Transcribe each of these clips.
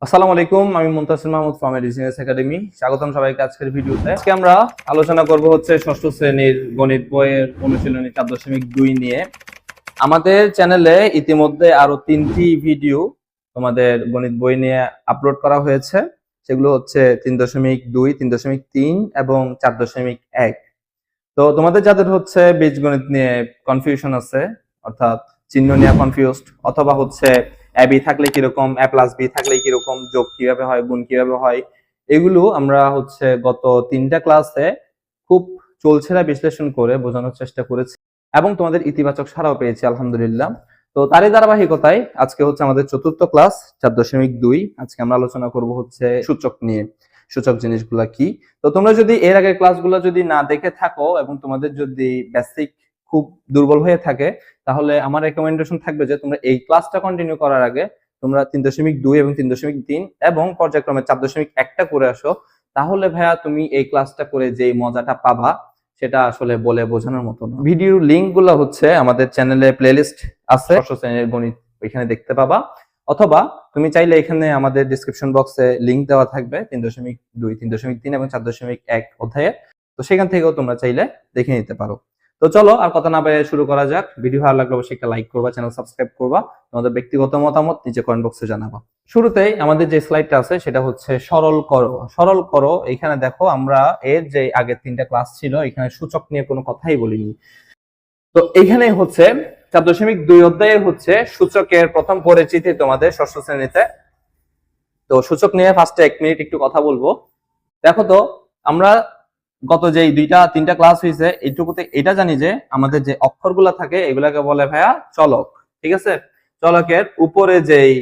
আসসালামু আলাইকুম, আমি মুনতাসির মাহমুদ ফ্রম এডিসিএস একাডেমি। স্বাগতম সবাইকে আজকের ভিডিওতে। আজকে আমরা আলোচনা করব হচ্ছে ষষ্ঠ শ্রেণীর গণিত বইয়ের অনুশীলনী 4.2 নিয়ে। আমাদের চ্যানেলে ইতিমধ্যে আরো 3টি ভিডিও তোমাদের গণিত বই নিয়ে আপলোড করা হয়েছে। সেগুলো হচ্ছে 3.2, 3.3 এবং 4.1। তো তোমাদের যাদের হচ্ছে বীজগণিত নিয়ে কনফিউশন আছে, অর্থাৎ চিহ্ন নিয়ে কনফিউজড, অথবা হচ্ছে এ বি থাকলে কিরকম, এ প্লাস বি থাকলে কিরকম, যোগ কিভাবে হয়, গুণ কিভাবে হয়, এগুলো আমরা হচ্ছে গত 3টা ক্লাসে খুব চলছেরা বিশ্লেষণ করে বোঝানোর চেষ্টা করেছি এবং তোমাদের ইতিবাচক সাড়াও পেয়েছি আলহামদুলিল্লাহ। তো তারই ধারাবাহিকতায় আজকে হচ্ছে আমাদের চতুর্থ ক্লাস 4.2। আজকে আমরা আলোচনা করব হচ্ছে সূচক নিয়ে। সূচক জিনিসগুলা কি। তো তোমরা যদি এর আগের ক্লাসগুলো যদি না দেখে থাকো এবং তোমাদের যদি বেসিক খুব দুর্বল হয়ে থাকে, তাহলে আমার রেকমেন্ডেশন থাকবে যে তোমরা এই ক্লাসটা কন্টিনিউ করার আগে তোমরা 3.2 এবং 3.3 এবং পর্যায়ক্রমে 4.1টা করে আসো। তাহলে ভাইয়া তুমি এই ক্লাসটা করে যে মজাটা পাবা সেটা আসলে বলে বোঝানোর মতো না। ভিডিওর লিংক গুলো হচ্ছে আমাদের চ্যানেলে প্লেলিস্ট আছে, ষষ্ঠ শ্রেণীর গণিত ওইখানে দেখতে পাবা, অথবা তুমি চাইলে এখানে আমাদের ডিসক্রিপশন বক্সে লিংক দেওয়া থাকবে 3.2, 3.3 এবং 4.1 অধ্যায়ে। তো সেখান থেকেও তোমরা চাইলে দেখে নিতে পারো। তো চলো আর কথা না বাড়িয়ে শুরু করা যাক। ভিডিও ভালো লাগলে অবশ্যই একটা লাইক করবা, চ্যানেল সাবস্ক্রাইব করবা, তোমাদের ব্যক্তিগত মতামত নিচে কমেন্ট বক্সে জানাবা। শুরুতেই আমাদের যে স্লাইডটা আছে সেটা হচ্ছে সরল করো। সরল করো, এখানে দেখো আমরা এর যে আগের 3টা ক্লাস ছিল এখানে সূচক নিয়ে কোনো কথাই বলিনি। তো এখানে হচ্ছে 4.2 অধ্যায়ে হচ্ছে সূচকের প্রথম পরিচিতি তোমাদের ষষ্ঠ শ্রেণীতে। তো সূচক নিয়ে ফার্স্টে 1 মিনিট একটু কথা বলবো। দেখো তো আমরা গত যে 2-3টা ক্লাস হয়েছে এইটুকুতে এটা জানি যে আমাদের যে অক্ষরগুলা থাকে এগুলাকে বলে ভাইয়া চলক। ঠিক আছে, চলকের উপরে যেই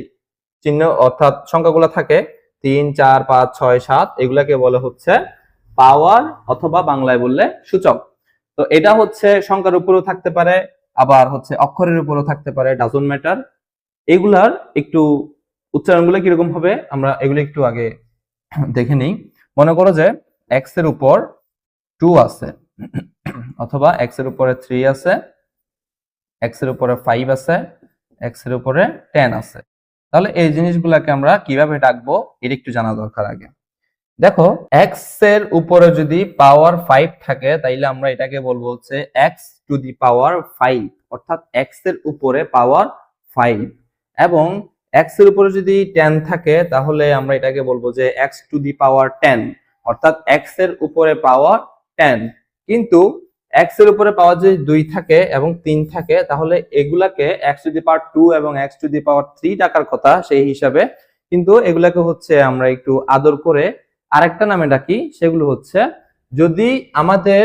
চিহ্ন অর্থাৎ সংখ্যাগুলো থাকে 3, 4, 5, 6, 7 এগুলাকে বলে হচ্ছে পাওয়ার, অথবা বাংলায় বললে সূচক। তো এটা হচ্ছে সংখ্যার উপরেও থাকতে পারে, আবার হচ্ছে অক্ষরের উপরেও থাকতে পারে, ডাজন্ট ম্যাটার। এগুলার একটু উচ্চারণগুলো কিরকম হবে আমরা এগুলো একটু আগে দেখে নিই। মনে করো যে এক্স এর উপর 2 আছে, অথবা এক্স এর উপরে 3 আছে, এক্স এর উপরে 5 আছে, এক্স এর উপরে 10 আছে। তাহলে এই জিনিসগুলোকে আমরা কিভাবে ডাকবো এটা একটু জানা দরকার আগে। দেখো এক্স এর উপরে যদি পাওয়ার 5 থাকে তাইলে আমরা এটাকে বলবো হচ্ছে এক্স টু দি পাওয়ার 5, অর্থাৎ এক্স এর উপরে পাওয়ার 5। এবং এক্স এর উপরে যদি 10 থাকে তাহলে আমরা এটাকে বলবো যে এক্স টু দি পাওয়ার 10, অর্থাৎ এক্স এর উপরে পাওয়ার 10। কিন্তু এক্স এর উপরে পাওয়ার যদি 2 থাকে এবং 3 থাকে তাহলে এগুলাকে এক্স টু দি পাওয়ার 2 এবং এক্স টু দি পাওয়ার 3 ডাকার কথা সেই হিসাবে, কিন্তু এগুলাকে হচ্ছে আমরা একটু আদর করে আরেকটা নামে ডাকি। সেগুলো হচ্ছে যদি আমাদের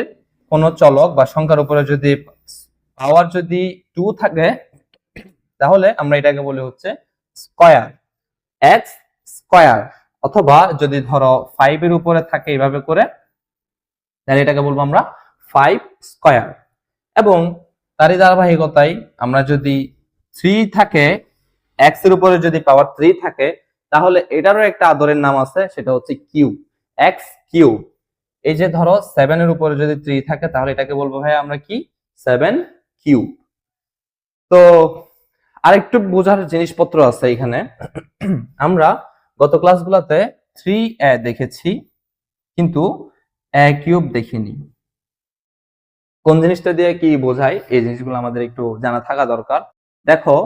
কোন চলক বা সংখ্যার উপরে যদি পাওয়ার যদি 2 থাকে তাহলে আমরা এটাকে বলি হচ্ছে স্কয়ার, এক্স স্কয়ার। অথবা যদি ধরো 5 এর উপরে থাকে এইভাবে করে তাহলে এটাকে বলবো আমরা 5 স্কয়ার। এবং তারই ধারাবাহিকতায় আমরা যদি 3 থাকে, এক্স এর উপরে যদি পাওয়ার 3 থাকে তাহলে এটারও একটা আদরের নাম আছে, সেটা হচ্ছে কিউব, এক্স কিউব। এই যে ধরো 7 এর উপরে যদি 3 থাকে তাহলে এটাকে বলবো ভাই আমরা কি 7 কিউব। তো আরেকটু বোঝার জিনিসপত্র আছে এখানে। আমরা গত ক্লাসগুলোতে 3a দেখেছি কিন্তু a কিউব দেখিনি। কোন জিনিসটা দিয়ে কি বোঝায় এই জিনিসগুলো আমাদের একটু জানা থাকা দরকার। দেখো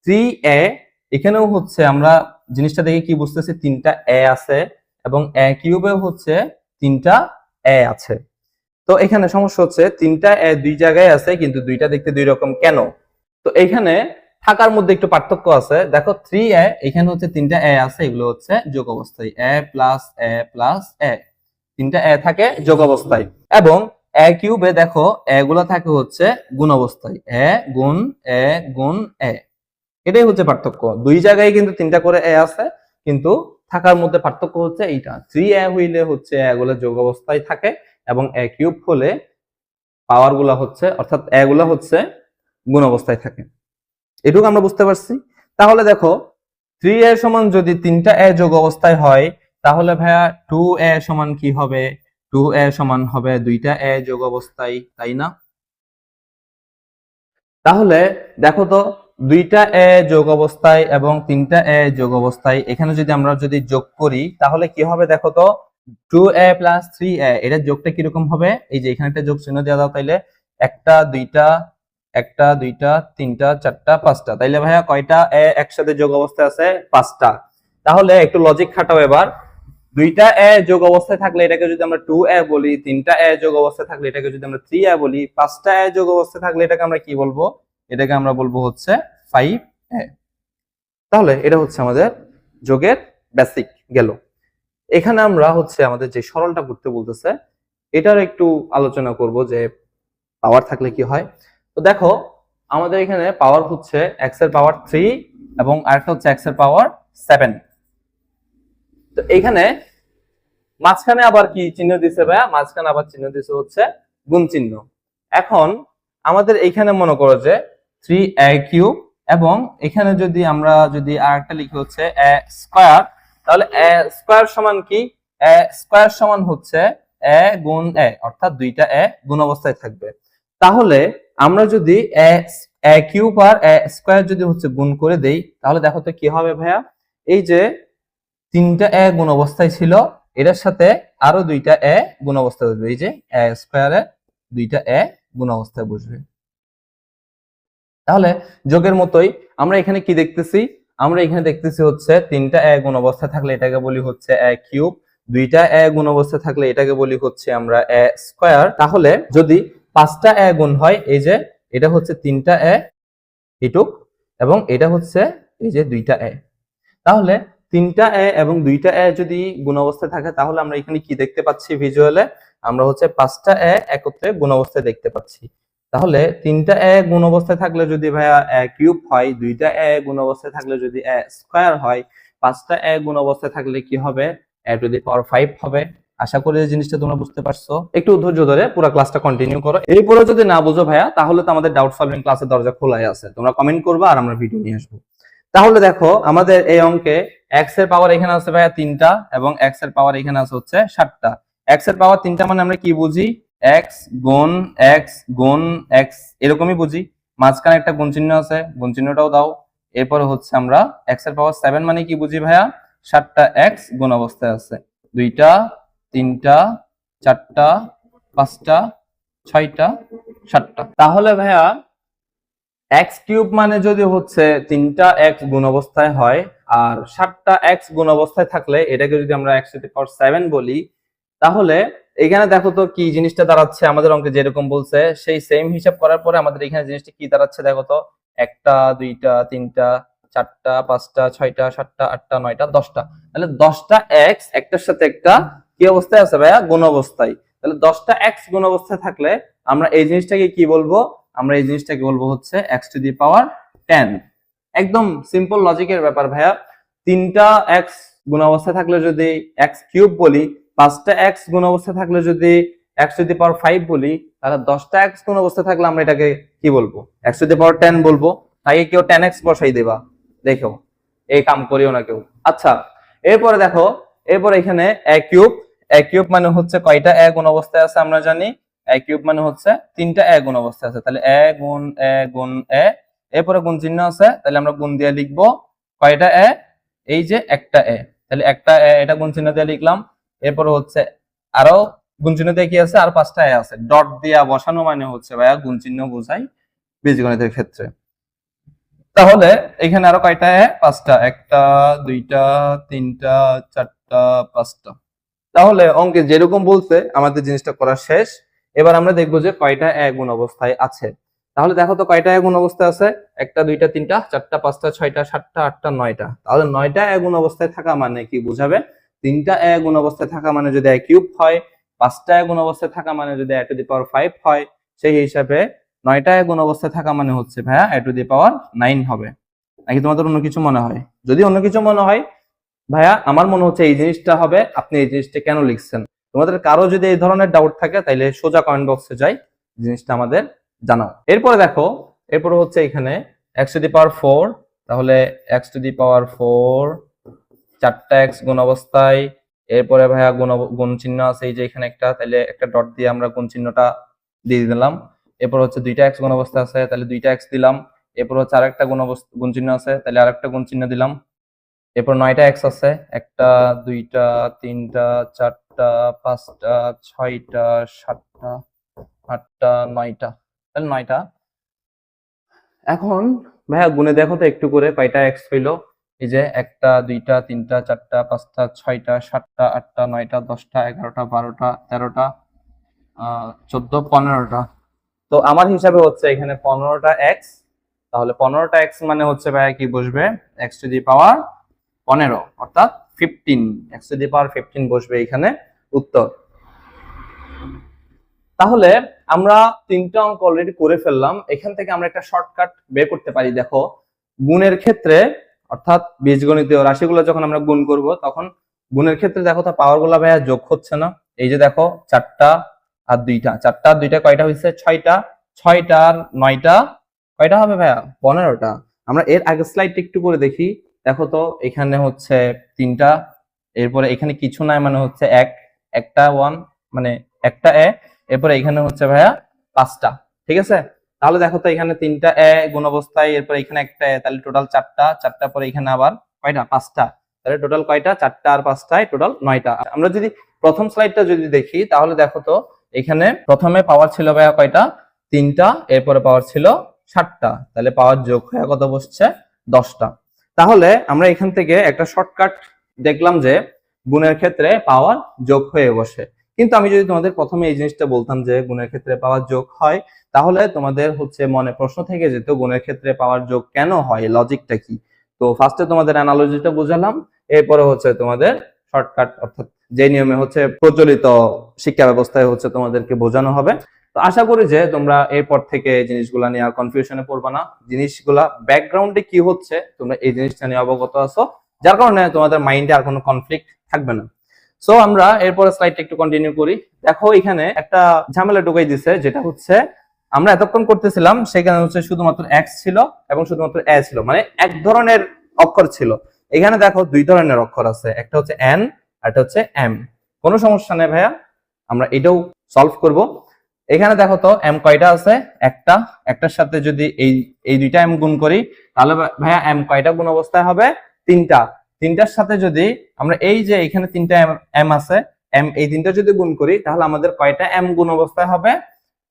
3a এখানেও হচ্ছে আমরা জিনিসটা দেখে কি বুঝতেছি 3টা a আছে, এবং a কিউবেও হচ্ছে 3টা a আছে। তো এখানে সমস্যা হচ্ছে 3টা a দুই জায়গায় আছে কিন্তু দুইটা দেখতে দুই রকম কেন। তো এখানে থাকার মধ্যে একটু পার্থক্য আছে। দেখো 3a এখানে হচ্ছে 3টা a আছে, এগুলো হচ্ছে যোগ অবস্থায় a plus a plus a, 3টা a থাকে যোগ অবস্থায়। এবং a কিউবে দেখো a গুলা থাকে হচ্ছে গুণ অবস্থায়, a গুণ a গুণ a। এটাই হচ্ছে পার্থক্য। দুই জায়গায় কিন্তু 3টা করে a আছে, কিন্তু থাকার মধ্যে পার্থক্য হচ্ছে এইটা। 3a হইলে হচ্ছে a গুলা যোগ অবস্থায় থাকে এবং a কিউব হলে পাওয়ার গুলা হচ্ছে অর্থাৎ a গুলা হচ্ছে গুণ অবস্থায় থাকে। এটুকু আমরা বুঝতে পারছি। তাহলে দেখো 3a সমান যদি 3টা a যোগ অবস্থায় হয় তাহলে ভাইয়া 2a সমান কি হবে? 2a সমান হবে 2টা a যোগ অবস্থায়, তাই না? তাহলে দেখো তো দুইটা এ যোগ অবস্থায় এবং তিনটা এ যোগ অবস্থায় এখানে যদি আমরা যদি যোগ করি তাহলে কি হবে দেখো তো, 2a প্লাস 3a এটার যোগটা কিরকম হবে, এই যে এখানে একটা যোগ চিহ্ন দেওয়া দাও, তাইলে একটা দুইটা তিনটা চারটা পাঁচটা, তাইলে ভাইয়া কয়টা এ একসাথে যোগ অবস্থায় আছে, পাঁচটা। তাহলে একটু লজিক খাটাও এবার, দুইটা এ যোগ অবস্থায় থাকলে এটাকে যদি আমরা 2a বলি, তিনটা এ যোগ অবস্থায় থাকলে এটাকে যদি আমরা 3a বলি, পাঁচটা এ যোগ অবস্থায় থাকলে এটাকে আমরা কি বলবো, এটাকে আমরা বলবো হচ্ছে 5a। তাহলে এটা হচ্ছে আমাদের যোগের বেসিক গেল। এখানে আমরা হচ্ছে আমাদের যে সরলটা করতে বলতেছে এটার একটু আলোচনা করব যে পাওয়ার থাকলে কি হয়। তো দেখো আমাদের এখানে পাওয়ার হচ্ছে x এর পাওয়ার 3 এবং আরেকটা হচ্ছে x এর পাওয়ার 7। তো এখানে মাঝখানে আবার কি চিহ্ন দিছে ভাইয়া, মাঝখানে আবার চিহ্ন দিছে হচ্ছে গুণ চিহ্ন। এখন আমাদের এইখানে মনে করো যে 3a কিউব এবং এখানে যদি আমরা যদি আরেকটা লিখি হচ্ছে a স্কয়ার, তাহলে a স্কয়ার সমান কি, a স্কয়ার সমান হচ্ছে a গুণ a, অর্থাৎ দুইটা a গুণ অবস্থায় থাকবে। তাহলে আমরা যদি a কিউব আর a স্কয়ার যদি হচ্ছে গুণ করে দেই তাহলে দেখো তো কি হবে ভাইয়া, এই যে তিনটা এ গুণ অবস্থায় ছিল এটার সাথে আরো দুইটা এ গুণ অবস্থায় বসবে, এই যে এ স্কয়ারে দুইটা এ গুণ অবস্থায় বসবে। তাহলে যোগের মতোই আমরা এখানে কি দেখতেছি, আমরা এখানে দেখতেছি হচ্ছে তিনটা এ গুণ অবস্থায় থাকলে এটাকে বলি হচ্ছে এ কিউব, দুইটা এ গুণ অবস্থায় থাকলে এটাকে বলি হচ্ছে আমরা এ স্কয়ার। তাহলে যদি পাঁচটা এ গুণ হয়, এই যে এটা হচ্ছে তিনটা এ এটুক এবং এটা হচ্ছে এই যে দুইটা এ, তাহলে তিনটা এ এবং দুইটা এ যদি গুণ অবস্থায় থাকে তাহলে আমরা এখানে কি দেখতে পাচ্ছি ভিজুয়ালে, আমরা হচ্ছে পাঁচটা এ একত্রে গুণ অবস্থায় দেখতে পাচ্ছি। তাহলে তিনটা এ গুণ অবস্থায় থাকলে যদি ভাইয়া এ কিউব হয়, দুইটা এ গুণ অবস্থায় থাকলে যদি এ স্কয়ার হয়, পাঁচটা এ গুণ অবস্থায় থাকলে কি হবে, এ টু দি পাওয়ার 5 হবে। আশা করি এই জিনিসটা তোমরা বুঝতে পারছো, একটু ধৈর্য ধরে পুরো ক্লাসটা কন্টিনিউ করো। এরপরে যদি না বুঝো ভাইয়া তাহলে তো আমাদের ডাউট সলভিং ক্লাসের দরজা খোলাই আছে, তোমরা কমেন্ট করবা আর আমরা ভিডিও নিয়ে আসবো। তাহলে দেখো আমাদের এই অঙ্কে x এর পাওয়ার এখানে আছে ভাইয়া তিনটা এবং x এর পাওয়ার এখানে আছে হচ্ছে 7টা। x এর পাওয়ার তিনটা মানে আমরা কি বুঝি, x গুণ x গুণ x এরকমই বুঝি, মাঝখানে একটা গুণ চিহ্ন আছে, গুণ চিহ্নটাও দাও। এরপরে হচ্ছে আমরা x এর পাওয়ার 7 মানে কি বুঝি ভাইয়া, 7টা x গুণ অবস্থায় আছে, দুইটা তিনটা চারটা পাঁচটা ছয়টা সাতটা। তাহলে ভাইয়া এক্স কিউব মানে যদি হচ্ছে তিনটা এক্স গুণ অবস্থায় হয় আর 7টা এক্স গুণ অবস্থায় থাকলে এটাকে যদি আমরা x টু দি পাওয়ার 7 বলি, তাহলে এখানে দেখো তো কি জিনিসটা দাঁড়াচ্ছে, আমাদের অঙ্কে যেরকম বলছে সেই সেম হিসাব করার পরে আমাদের এখানে জিনিসটা কি দাঁড়াচ্ছে দেখো তো, একটা দুইটা তিনটা চারটা পাঁচটা ছয়টা সাতটা আটটা নয়টা 10টা, তাহলে 10টা এক্স একটার সাথে একটা কি অবস্থায় আছে ভাইয়া, গুণ অবস্থায়। তাহলে 10টা এক্স গুণ অবস্থায় থাকলে আমরা এই জিনিসটাকে কি বলবো, আমরা এই জিনিসটাকে বলবো হচ্ছে x টু দি পাওয়ার 10। একদম সিম্পল লজিকের ব্যাপার ভাইয়া, তিনটা x গুণ অবস্থায় থাকলে যদি x কিউব বলি, পাঁচটা x গুণ অবস্থায় থাকলে যদি x টু দি পাওয়ার 5 বলি, তাহলে 10টা x গুণ অবস্থায় থাকলে আমরা এটাকে কি বলবো, x টু দি পাওয়ার 10 বলবো। তাই কেউ 10x বসাই দেবা, দেখো এই কাম করিও না কেউ। আচ্ছা এরপরে দেখো, এরপর এখানে a কিউব মানে হচ্ছে কয়টা a গুণ অবস্থায় আছে আমরা জানি, a কিউব মানে হচ্ছে তিনটা a গুণ অবস্থায় আছে, তাহলে a গুণ a গুণ a, এরপরে গুণ চিহ্ন আছে তাহলে আমরা গুণ দিয়ে লিখবো কয়টা a, এই যে একটা a, তাহলে একটা a এটা গুণ চিহ্ন দিয়ে লিখলাম। এরপরে হচ্ছে আরো গুণ চিহ্ন দিয়ে কি আছে, আর 5টা a আছে, ডট দিয়া বসানো মানে হচ্ছে ভাইয়া গুণ চিহ্ন বোঝায় বীজগণিতের ক্ষেত্রে। তাহলে এখানে আরো কয়টা a, 5টা, একটা দুইটা তিনটা চারটা পাঁচটা। তাহলে অঙ্কে যেরকম বলছে আমাদের জিনিসটা করা শেষ। এবার আমরা দেখবো যে কয়টা এ গুণ অবস্থায় আছে। তাহলে দেখো তো কয়টা এ গুণ অবস্থায় আছে, একটা দুইটা তিনটা চারটা পাঁচটা ছয়টা সাতটা আটটা নয়টা। তাহলে 9টা এ গুণ অবস্থায় থাকা মানে কি বোঝাবে, তিনটা এ গুণ অবস্থায় থাকা মানে যদি এ কিউব হয়, 5টা এ গুণ অবস্থায় থাকা মানে যদি এ টু দি পাওয়ার 5 হয়, সেই হিসাবে 9টা এ গুণ অবস্থায় থাকা মানে হচ্ছে ভাইয়া এ টু দি পাওয়ার 9 হবে। নাকি তোমাদের অন্য কিছু মনে হয়? যদি অন্য কিছু মনে হয় ভাইয়া আমার মনে হচ্ছে এই জিনিসটা হবে, আপনি এই জিনিসটা কেন লিখছেন, তোমাদের কারো যদি এই ধরনের ডাউট থাকে তাইলে সোজা কমেন্ট বক্সে যাই, জিনিসটা আমাদের জানাও। এরপরে দেখো, এরপরে হচ্ছে এখানে x টু দি পাওয়ার 4, তাহলে x টু দি পাওয়ার 4 4টা x গুণ অবস্থায়, এরপরে ভাইয়া গুণ চিহ্ন আছে এই যে এখানে একটা, তাহলে একটা ডট দিয়ে আমরা গুণ চিহ্নটা দিয়ে দিলাম। এরপর হচ্ছে 2টা x গুণ অবস্থায় আছে তাহলে 2টা x দিলাম। এরপর হচ্ছে আরেকটা গুণ চিহ্ন আছে, তাহলে আরেকটা গুণ চিহ্ন দিলাম। এরপর 9টা এক্স আছে, 1টা 2টা 3টা 4টা 5টা 6টা 7টা 8টা 9টা, তাহলে 9টা। এখন ভাইয়া গুণে দেখো তো একটু করে কয়টা এক্স হইলো। এই যে 1টা 2টা 3টা 4টা 5টা 6টা 7টা 8টা 9টা 10টা 11টা 12টা 13টা 14 15টা। তো আমার হিসাবে হচ্ছে এখানে 15টা এক্স। তাহলে 15টা এক্স মানে হচ্ছে ভাইয়া কি বসবে, এক্স টু দি পাওয়ার 15, অর্থাৎ 15, এক্স টু দি পাওয়ার 15 বসবে এখানে উত্তর। তাহলে আমরা 3টা অঙ্ক অলরেডি করে ফেললাম। এখান থেকে আমরা একটা শর্টকাট বের করতে পারি। দেখো গুণের ক্ষেত্রে অর্থাৎ বীজগণিতীয় রাশিগুলো যখন আমরা গুণ করব, তখন গুণের ক্ষেত্রে দেখো তো পাওয়ার গুলা ভাইয়া যোগ হচ্ছে না। এই যে দেখো 4টা আর 2টা, 4টা আর 2টা কয়টা হয়েছে, 6টা, 6টা আর 9টা কয়টা হবে ভাইয়া, 15টা। আমরা এর আগের স্লাইডটা একটু করে দেখি। দেখো তো এখানে হচ্ছে 3টা, এরপরে এখানে কিছু নাই মানে হচ্ছে একটা 1 মানে একটা এ, এরপরে এখানে হচ্ছে ভাইয়া 5টা, ঠিক আছে। তাহলে দেখো তো এখানে 3টা এ গুণ অবস্থায়, এরপর এখানে একটা এ, তাহলে টোটাল 4টা, 4টা পরে এখানে আবার কয়টা, 5টা, তাহলে টোটাল কয়টা, 4টা আর 5টায় টোটাল 9টা। আমরা যদি প্রথম স্লাইডটা যদি দেখি, তাহলে দেখো তো এখানে প্রথমে পাওয়ার ছিল ভাইয়া কয়টা, 3টা, এরপরে পাওয়ার ছিল 7টা, তাহলে পাওয়ার যোগ হয়ে কত বসছে, 10টা। তাহলে আমরা এখান থেকে একটা শর্টকাট দেখলাম যে গুণের ক্ষেত্রে পাওয়ার যোগ হয়ে বসে। কিন্তু আমি যদি তোমাদের প্রথমে এই জিনিসটা বলতাম যে গুণের ক্ষেত্রে পাওয়ার যোগ হয়, তাহলে তোমাদের হচ্ছে মনে প্রশ্ন থেকে যেত গুণের ক্ষেত্রে পাওয়ার যোগ কেন হয়, লজিকটা কি। তো ফার্স্টে তোমাদের অ্যানালজিটা বুঝালাম, এরপরে হচ্ছে তোমাদের শর্টকাট অর্থাৎ যে নিয়মে হচ্ছে প্রচলিত শিক্ষা ব্যবস্থায় হচ্ছে তোমাদেরকে বোঝানো হবে। তো আশা করি যে তোমরা এরপর থেকে জিনিসগুলা নিয়ে আর কনফিউশনে পড়বা না, জিনিসগুলা ব্যাকগ্রাউন্ডে কি হচ্ছে তোমরা এই জিনিসটা নিয়ে অবগত আছো, যার কারণে তোমাদের মাইন্ডে আর কোনো কনফ্লিক্ট থাকবে না। সো আমরা এরপরে স্লাইডটা একটু কন্টিনিউ করি। দেখো এখানে একটা ঝামেলা ঢুকাই দিছে, যেটা হচ্ছে আমরা এতক্ষণ করতেছিলাম সেখানে হচ্ছে শুধুমাত্র এক্স ছিল এবং শুধুমাত্র এ ছিল, মানে এক ধরনের অক্ষর ছিল। এখানে দেখো দুই ধরনের অক্ষর আছে, একটা হচ্ছে এন আর একটা হচ্ছে এম। কোনো সমস্যা নেই ভাইয়া, আমরা এটাও সলভ করব। এখানে দেখো তো এম কয়টা আছে, একটা, একটার সাথে যদি এই দুইটা এম গুণ করি, তাহলে ভাইয়া এম কয়টা গুণ অবস্থায় হবে, 3টা। 3টার সাথে যদি আমরা এই যে এখানে 3টা এম আছে, এম এই 3টা যদি গুণ করি, তাহলে আমাদের কয়টা এম গুণ অবস্থায় হবে,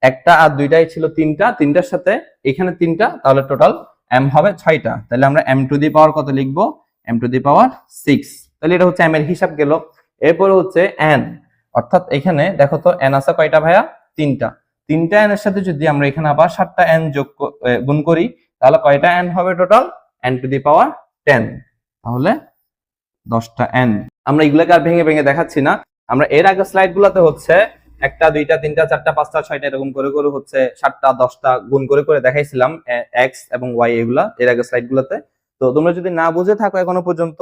একটা আর দুইটাই ছিল 3টা, 3টার সাথে এখানে 3টা, তাহলে টোটাল এম হবে 6টা। তাহলে আমরা এম টু দি পাওয়ার কত লিখবো, এম টু দি পাওয়ার 6। তাহলে এটা হচ্ছে এম এর হিসাব গেল। এরপরে হচ্ছে এন, অর্থাৎ এখানে দেখো তো এন আছে কয়টা ভাইয়া, 3টা। 3টা এন এর সাথে যদি আমরা এখানে আবার 7টা এন যোগ গুণ করি, তাহলে কয়টা এন হবে টোটাল, এন টু দি পাওয়ার 10, তাহলে 10টা এন। আমরা এগুলাকে আর ভেঙে ভেঙে দেখাচ্ছি না, আমরা এর আগে স্লাইড গুলাতে হচ্ছে 1টা 2টা 3টা 4টা 5টা 6টা এরকম করে করে হচ্ছে 7টা 10টা গুণ করে করে দেখাইছিলাম এক্স এবং ওয়াই, এগুলা এর আগে স্লাইড গুলাতে। তো তোমরা যদি না বুঝে থাকো এখনো পর্যন্ত,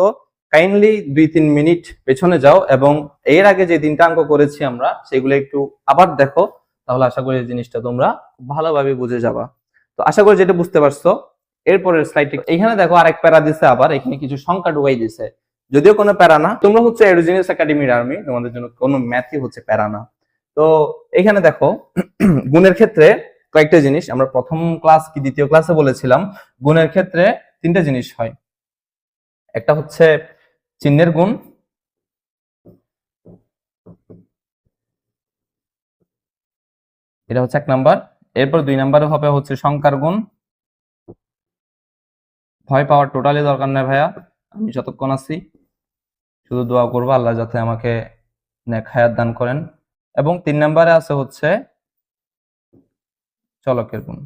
কাইন্ডলি 2-3 মিনিট পেছনে যাও এবং এর আগে যে 3টা অঙ্ক করেছি আমরা সেগুলো একটু আবার দেখো, তাহলে আশা করি এই জিনিসটা তোমরা ভালোভাবে বুঝে যাবা। তো আশা করি যেটা বুঝতে পারছো। এরপরের স্লাইড, এখানে দেখো আরেক প্যারা দিছে, আবার এখানে কিছু সংখ্যা ঢুকাই দিছে, যদিও কোনো প্যারা না, তোমরা হচ্ছে এডুজিনিয়াস একাডেমির আর্মি, তোমাদের জন্য কোনো ম্যাথই হচ্ছে প্যারা না। তো এখানে দেখো গুণের ক্ষেত্রে কয়েকটা জিনিস আমরা প্রথম ক্লাস কি দ্বিতীয় ক্লাসে বলেছিলাম, গুণের ক্ষেত্রে 3টা জিনিস হয়। একটা হচ্ছে চিহ্নের গুণ, এটা হচ্ছে 1 নাম্বার। এরপর 2 নাম্বারে হবে হচ্ছে সংখ্যার গুণ। ভয় পাওয়ার টোটালি দরকার নেই ভাইয়া, আমি যতক্ষণ আছি শুধু দোয়া করবো আল্লাহ যাতে আমাকে নেক হায়াত দান করেন। এবং 3 নাম্বারে আছে হচ্ছে চলকের গুণ।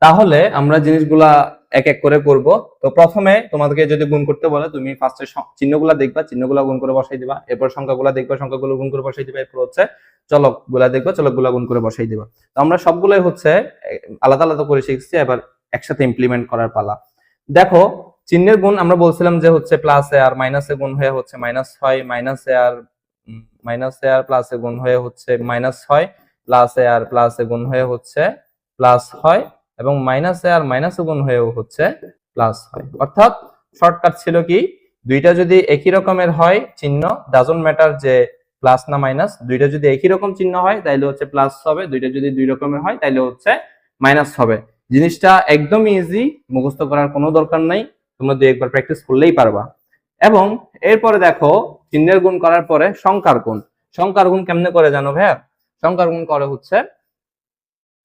তাহলে আমরা জিনিসগুলা এক এক করে করব। তো প্রথমে তোমাদেরকে যদি গুণ করতে বলে, তুমি ফার্স্টে চিহ্নগুলা দেখবা, চিহ্নগুলা গুণ করে বসাই দিবা। এরপর সংখ্যাগুলা দেখবা, সংখ্যাগুলো গুণ করে বসাই দিবা। এরপর হচ্ছে চলকগুলা দেখবা, চলকগুলা গুণ করে বসাই দিবা। তো আমরা সবগুলাই হচ্ছে আলাদা আলাদা করে শিখছি, এবার একসাথে ইমপ্লিমেন্ট করার পালা। দেখো চিহ্নের গুণ আমরা বলছিলাম যে হচ্ছে প্লাস এ আর মাইনাসে গুণ হয়ে হচ্ছে মাইনাস হয়, মাইনাস এ আর প্লাস এ গুণ হয়ে হচ্ছে মাইনাস হয়, প্লাস এ আর প্লাস এ গুণ হয়ে হচ্ছে প্লাস হয়, এবং মাইনাসে আর মাইনাসে গুণ হয়েও হচ্ছে প্লাস হয়। অর্থাৎ শর্টকাট ছিল কি, দুইটা যদি একই রকমের হয় চিহ্ন, ডাজন্ট ম্যাটার যে প্লাস না মাইনাস, দুইটা যদি একই রকম চিহ্ন হয় তাহলে হচ্ছে প্লাস হবে, দুইটা যদি দুই রকমের হয় তাহলে হচ্ছে মাইনাস হবে। জিনিসটা একদম ইজি, মুখস্থ করার কোনো দরকার নাই, তোমরা দুই একবার প্র্যাকটিস করলেই পারবা। এবং এরপরে দেখো চিহ্নের গুণ করার পরে সংখ্যার গুণ। সংখ্যার গুণ কেমনে করে জানো ভাইয়া? সংখ্যার গুণ করে হচ্ছে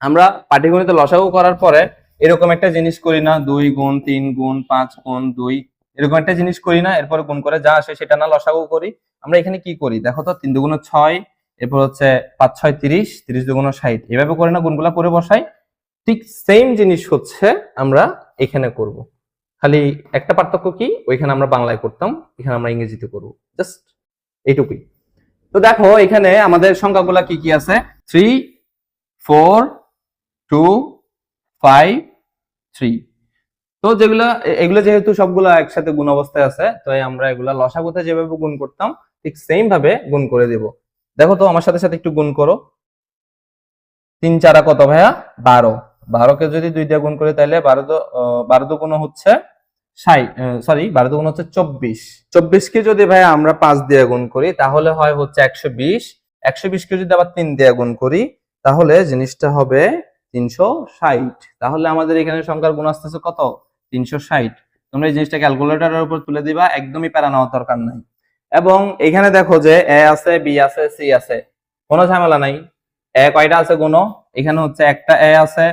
আমরা পাটিগণিতে লসাগু করার পরে এরকম একটা জিনিস করি না, 2 গুণ 3 গুণ 5 গুণ 2, এরকম একটা জিনিস করি না, এরপরে গুণ করে যা আসে সেটা না লসাগু করি। আমরা এখানে কি করি দেখো তো, 3 দুগুণ 6, এরপর হচ্ছে 5 6 30, 30 দুগুণ 60, এভাবে করে না গুণগুলা করে বসাই। ঠিক সেম জিনিস হচ্ছে আমরা এখানে করব, খালি একটা পার্থক্য কি, ওইখানে আমরা বাংলায় করতাম, এখানে আমরা ইংরেজিতে করব, জাস্ট এইটুকুই। তো দেখো এখানে আমাদের সংখ্যাগুলা কি কি আছে, 3 4 2 5 3। তো এগুলো যেহেতু সবগুলা একসাথে গুণ অবস্থায় আছে, তো আমরা এগুলা লসাগুতে যেভাবে গুণ করতাম ঠিক সেম ভাবে গুণ করে দেব। দেখো তো আমার সাথে সাথে একটু গুণ করো। 3 4 কত ভাইয়া? 12। 12 কে যদি 2 দিয়ে গুণ করি তাহলে 12 দুগুণ হচ্ছে 12 দুগুণ হচ্ছে 24। 24 কে যদি ভাইয়া আমরা 5 দিয়ে গুণ করি তাহলে হয় হচ্ছে 120। 120 কে যদি আবার 3 দিয়ে গুণ করি তাহলে জিনিসটা হবে 360। তাহলে আমাদের এখানে সংখ্যার গুণ আসতেছে কত? 360। তোমরা এই জিনিসটা ক্যালকুলেটরের উপর তুলে দিবা, একদমই প্যারা নেওয়ার দরকার নাই। এবং এখানে দেখো যে এ আছে, বি আছে, সি আছে, কোনো ঝামেলা নাই। এ কয়টা আছে গুণ? এখানে হচ্ছে একটা এ আছে,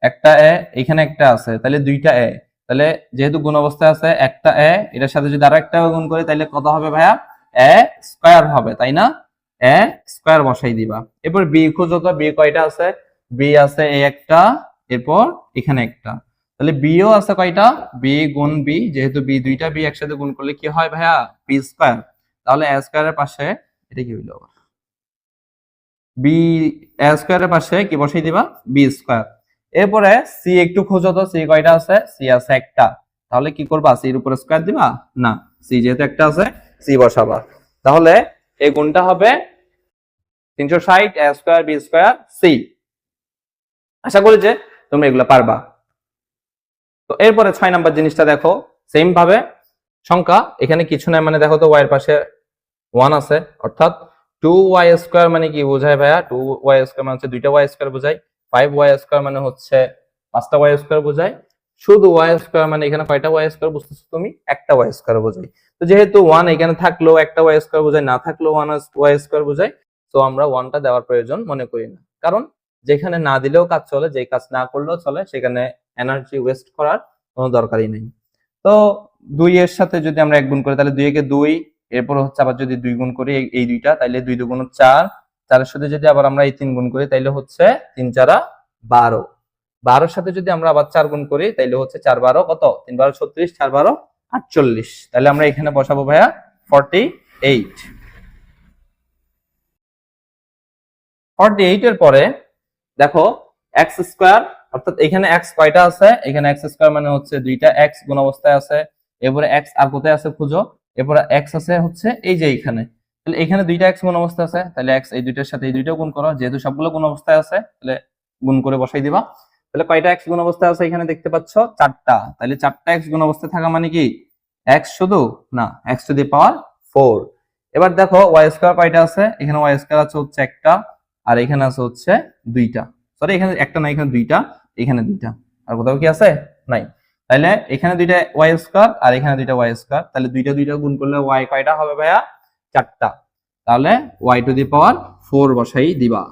একটা এ, এখানে একটা আছে, তাহলে দুইটা এ। তাহলে যেহেতু গুণ অবস্থায় আছে একটা এ, এটার সাথে যদি আরো একটা গুণ করি তাহলে কত হবে ভাইয়া? এ স্কয়ার হবে, তাই না? এ স্কয়ার বসাই দিবা। এরপর বি খুঁজো তো, বি কয়টা আছে? বি আছে এই একটা, এরপর এখানে একটা, তাহলে বিও আছে কয়টা? বি গুণ বি, যেহেতু বি দুইটা বি একসাথে গুণ করলে কি হয় ভাইয়া? B square. তাহলে এ স্কয়ারের পাশে এটা কি হইলো, বি এ স্কয়ারের পাশে কি বসাই দিবা? B square. এরপরে সি একটু খোঁজো তো, সি কয়টা আছে? সি আছে একটা, তাহলে কি করবা? সি এর উপরে স্কয়ার দিবা না, সি যেহেতু একটা আছে সি বসাবা। তাহলে এই গুণটা হবে 360 এ স্কয়ার বি স্কয়ার সি। আশা করি যে তোমরা এগুলো পারবা। তো এরপরে 6 নাম্বার জিনিসটা দেখো, সেম ভাবে সংখ্যা এখানে কিছু নাই, মানে দেখো তো ওয়াই এর পাশে 1 আছে, অর্থাৎ 2y স্কয়ার মানে কি বোঝায় ভাইয়া? 2y স্কয়ার মানে হচ্ছে দুইটা y স্কয়ার বোঝায়। 5y স্কয়ার মানে হচ্ছে পাঁচটা y স্কয়ার বোঝায়। শুধু y স্কয়ার মানে এখানে কয়টা y স্কয়ার বুঝতেছো তুমি? একটা y স্কয়ার বোঝায়। তো যেহেতু 1 এখানে থাকলেও একটা y স্কয়ার বোঝায়, না থাকলেও 1 y স্কয়ার বোঝায়, তো আমরা 1টা দেওয়ার প্রয়োজন মনে করি না, কারণ যেখানে না দিলেও কাজ চলে, যে কাজ না করলেও চলে, সেখানে এনার্জি ওয়েস্ট করার কোনো দরকারই নেই। তো 2 এর সাথে যদি আমরা 1 গুণ করি তাহলে 2 একে 2, এরপর হচ্ছে আবার যদি 2 গুণ করি এই দুইটা তাহলে 2 দুগুণ 4, 4 এর সাথে যদি আবার আমরা এই 3 গুণ করি তাহলে হচ্ছে 3 4 12। 12 এর সাথে যদি আমরা আবার 4 গুণ করি তাহলে হচ্ছে 4 12 কত? 3 12 36, 4 12 48। তাহলে আমরা এখানে বসাবো ভাইয়া 48। 48 এর পরে দেখো x স্কয়ার, অর্থাৎ এখানে x কয়টা আছে? এখানে x স্কয়ার মানে হচ্ছে দুইটা x গুণ অবস্থায় আছে। এরপরে x আর কোথায় আছে খুঁজো। এরপরে x আছে হচ্ছে এই যে এখানে, তাহলে এখানে দুইটা x গুণ অবস্থায় আছে, তাহলে x এই দুইটার সাথে এই দুইটাও গুণ করো, যেহেতু সবগুলো গুণ অবস্থায় আছে তাহলে গুণ করে বসাই দিবা। তাহলে কয়টা x গুণ অবস্থায় আছে এখানে দেখতে পাচ্ছ? 4টা। তাহলে 4টা x গুণ অবস্থায় থাকা মানে কি x শুধু না, x টু দি পাওয়ার 4। এবার দেখো y স্কয়ার কয়টা আছে? এখানে y স্কয়ার আছে হচ্ছে একটা, আর এখানে আছে হচ্ছে দুইটা। সরি, এখানে একটা না, এখানে দুইটা, এখানে দুইটা, আর কোথাও কি আছে? নাই। তাহলে এখানে দুইটা y স্কয়ার আর এখানে দুইটা y স্কয়ার, তাহলে দুইটা দুইটা গুণ করলে y কয়টা হবে ভাইয়া? 4টা। তাহলে y টু দি পাওয়ার 4 বসাই দিবা।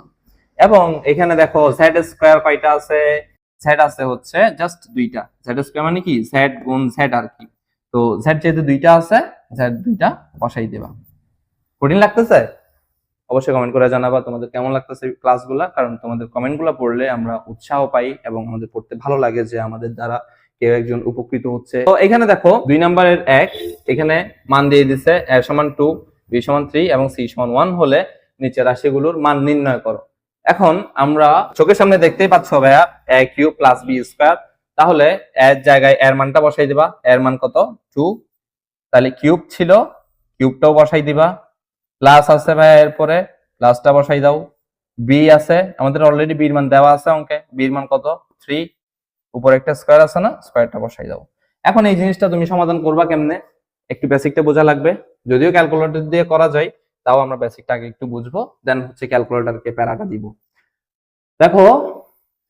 এবং এখানে দেখো z স্কয়ার কয়টা আছে? z আছে হচ্ছে জাস্ট দুইটা। z স্কয়ার মানে কি z গুণ z আর কি। তো z যেহেতু দুইটা আছে, z দুইটা বসাই দিবা। কঠিন লাগতেছে? অবশ্যই কমেন্ট করে জানাবা তোমাদের কেমন লাগতেছে ক্লাসগুলা, কারণ তোমাদের কমেন্টগুলো পড়লে আমরা উৎসাহ পাই এবং আমাদের পড়তে ভালো লাগে যে আমাদের দ্বারা কেউ একজন উপকৃত হচ্ছে। তো এখানে দেখো 2 নম্বরের 1 এখানে মান দিয়ে দিছে a সমান 2, b সমান 3 এবং c সমান 1 হলে নিচের রাশিগুলোর মান নির্ণয় করো। এখন আমরা চোখের সামনে দেখতেই পাচ্ছ ভাইয়া a cube plus b square, তাহলে এর জায়গায় এর মানটা বসাই দিবা। এর মান কত? 2। তাহলে কিউব ছিল, কিউবটাও বসাই দিবা। প্লাস আছে ভাই, এরপরে প্লাসটা বসাই দাও। বি আছে, আমাদের অলরেডি বির মান দেওয়া আছে অঙ্কে, বির মান কত? 3। উপরে একটা স্কয়ার আছে না, স্কয়ারটা বসাই দাও। এখন এই জিনিসটা তুমি সমাধান করবা কেমনে? একটু বেসিকটা বোঝা লাগবে, যদিও ক্যালকুলেটর দিয়ে করা যায়, তাও আমরা বেসিকটা আগে একটু বুঝবো, দেন হচ্ছে ক্যালকুলেটরকে প্যারাটা দিব। দেখো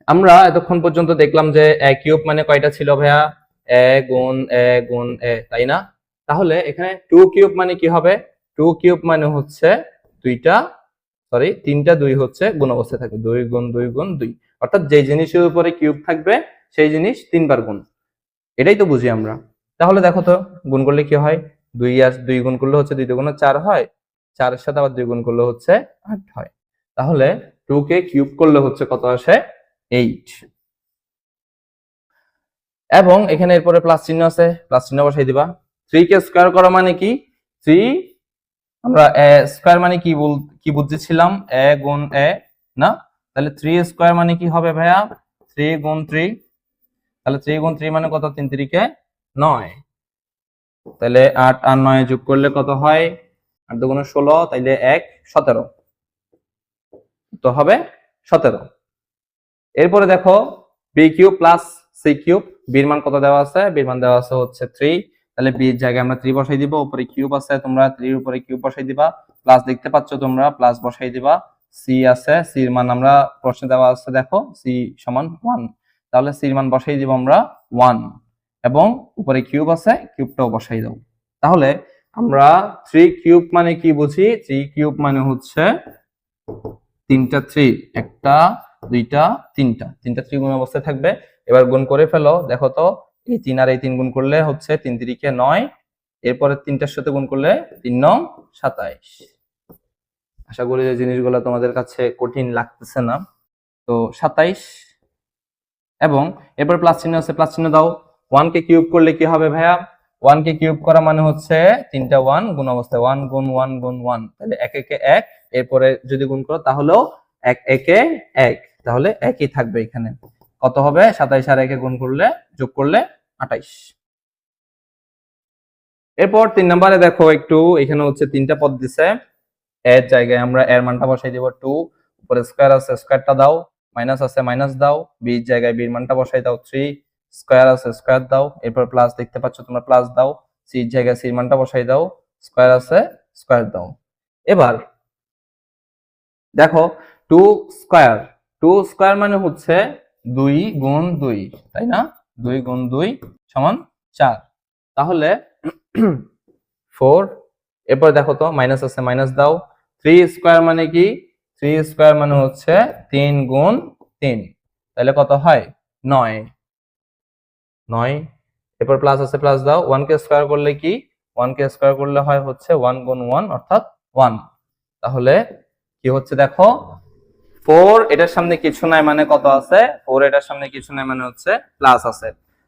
আমরা এতক্ষণ পর্যন্ত দেখলাম যে এ কিউব মানে কয়টা ছিল ভাইয়া, এ গুণ এ, তাই না? তাহলে এখানে 2 কিউব মানে কি হবে? 2 কিউব মানে হচ্ছে তিনটা 2 হচ্ছে গুণ অবস্থায় থাকবে, 2 গুণ 2 গুণ 2, অর্থাৎ যে জিনিসের উপরে কিউব থাকবে সেই জিনিস 3 বার গুণ, এটাই তো বুঝি আমরা। তাহলে দেখো তো গুণ করলে কি হয়, 2 আর 2 গুণ করলে হচ্ছে 2 দুগুণ 4 হয়, 4 এর সাথে আবার 2 গুণ করলে হচ্ছে 8 হয়। তাহলে 2 কে কিউব করলে হচ্ছে কত আসে? 8। এবং এখানে এরপরে প্লাস চিহ্ন আছে, প্লাস চিহ্ন বসাই দিবা। 3 কে স্কয়ার করা মানে কি? 3 আমরা এ স্কয়ার মানে কি বুঝেছিলাম? এ গুণ এ না? তাহলে 3 স্কয়ার মানে কি হবে ভাইয়া? 3 গুণ 3। তাহলে 3 গুণ 3 মানে কত? 3 3 9। তাহলে 8 আর 9 যোগ করলে কত হয়? 8 দুগুণ 16, তাইলে 1 17, তো হবে 17। এরপরে দেখো B cube plus C cube, বির মান কত দেওয়া আছে? বির মান দেওয়া আছে হচ্ছে 3, তাহলে বি এর জায়গায় আমরা 3 বসাই দিব, উপরে কিউব আছে তোমরা 3 এর উপরে কিউব বসাই দিবা, প্লাস দেখতে পাচ্ছ তোমরা, প্লাস বসাই দিবা। সি আছে, সি এর মান আমরা প্রশ্নে দেওয়া আছে, দেখো সি সমান 1, তাহলে সি এর মান বসাই দিব আমরা 1, এবং উপরে কিউব আছে, কিউবটাও বসাই দাও। তাহলে আমরা 3 কিউব মানে কি বুঝি? 3 কিউব মানে হচ্ছে তিনটা 3, একটা দুইটা তিনটা, তিনটা 3 গুণ অবস্থায় থাকবে। এবার গুণ করে ফেলো, দেখো তো এই 3 আর এই 3 গুণ করলে হচ্ছে 3 3 9, এরপরে 3টার সাথে গুণ করলে 3 9 27। আশা করি যে জিনিসগুলো তোমাদের কাছে কঠিন লাগতেছে না। তো 27, এবং এরপর প্লাস চিহ্ন আছে, প্লাস চিহ্ন দাও। 1 কে কিউব করলে কি হবে ভাইয়া? 1 কে কিউব করা মানে হচ্ছে 3টা 1 গুণ অবস্থায়, 1 গুণ 1 গুণ 1, তাহলে 1 1 1, এরপরে যদি গুণ করো তাহলেও 1 1 1, তাহলে একই থাকবে এখানে। কত হবে? 27 আর 1 গুণ করলে যোগ করলে 28। এরপর 3 নম্বরে দেখো একটু, এখানে হচ্ছে 3টা পদ দিছে, এর জায়গায় আমরা এর মানটা বসাই দিব 2, উপরে স্কয়ার আছে স্কয়ারটা দাও, মাইনাস আছে মাইনাস দাও, বি এর জায়গায় বি এর মানটা বসাই দাও 3, স্কয়ার আছে স্কয়ার দাও, এরপর প্লাস দেখতে পাচ্ছ তোমরা, প্লাস দাও, সি এর জায়গায় সি এর মানটা বসাই দাও, স্কয়ার আছে স্কয়ার দাও। এবার দেখো 2 স্কয়ার, 2 স্কয়ার মানে হচ্ছে 2 গুণ 2, তাই না? 2 গুণ 2 সমান 4, তাহলে 4, এরপর দেখো তো মাইনাস আছে মাইনাস দাও। 3 স্কয়ার মানে কি? 3 স্কয়ার মানে হচ্ছে 3 গুণ 3, তাহলে কত হয়? 9, 9। এরপর প্লাস আছে প্লাস দাও, 1 কে স্কয়ার করলে কি? 1 কে স্কয়ার করলে হয় হচ্ছে 1 গুণ 1 অর্থাৎ 1, তাহলে কি হচ্ছে দেখো 4 এটার সামনে কিছু নাই মানে কত আছে? 4 এটার সামনে কিছু নাই মানে হচ্ছে প্লাস আছে।